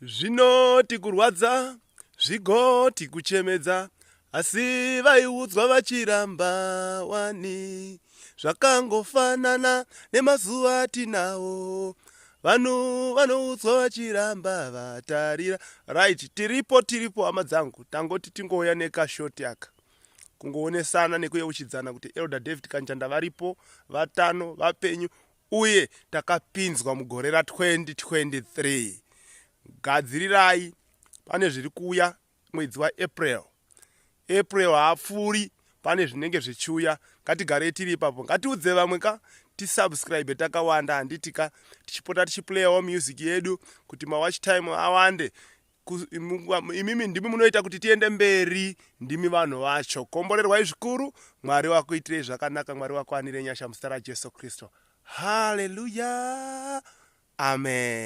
Zvinoti kurwadza, zvigoti kuchemedza, asi vaiudzwa vachiramba wani. Zvakangofanana nemazuva atinawo, vanhu vanoudzwa vachiramba vatarira. Right, tiripo hama dzangu, tangoti tingouya nekashoti aka kungoonesana nekuyeuchidzana kuti Elder David Kanjanda varipo, vatano, vapenyu, uye takapinzwa mugore ra2023. Gadzirirai, pane zviri kuuya mwedzi waApril. April haapfuuri, pane zvinenge zvichiuya. Ngatigarei tiri ipapo, ngatiudze vamwe tisubscribe takawanda, handitika tichipota tichiplayawo music yedu kuti mawatch time awande. Imimi ndimi munoita kuti tiende mberi, ndimi vanhu vacho. Komborerwai zvikuru, Mwari wakuitirei zvakanaka, Mwari wako anire nyasha muzita raJesu Kristu. Hallelujah. Amen.